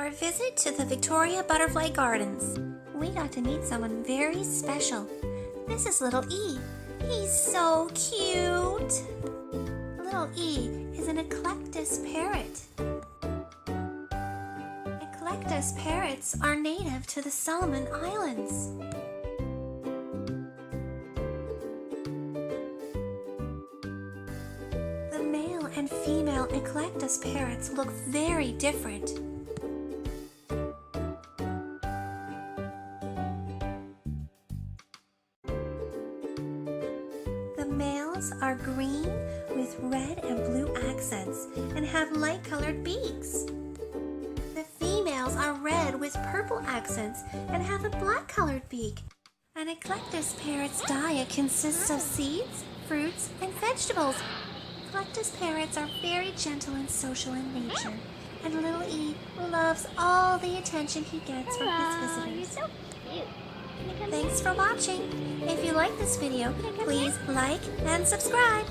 our visit to the Victoria Butterfly Gardens, we got to meet someone very special. This is Little E. He's so cute. Little E is an Eclectus parrot. Eclectus parrots are native to the Solomon Islands. The male and female Eclectus parrots look very different. The males are green with red and blue accents and have light-colored beaks. The females are red with purple accents and have a black-colored beak. An Eclectus parrot's diet consists of seeds, fruits, and vegetables. Eclectus parrots are very gentle and social in nature, and Little E loves all the attention he gets from his visitors. You're so cute. Thanks for watching. If you like this video, please like and subscribe.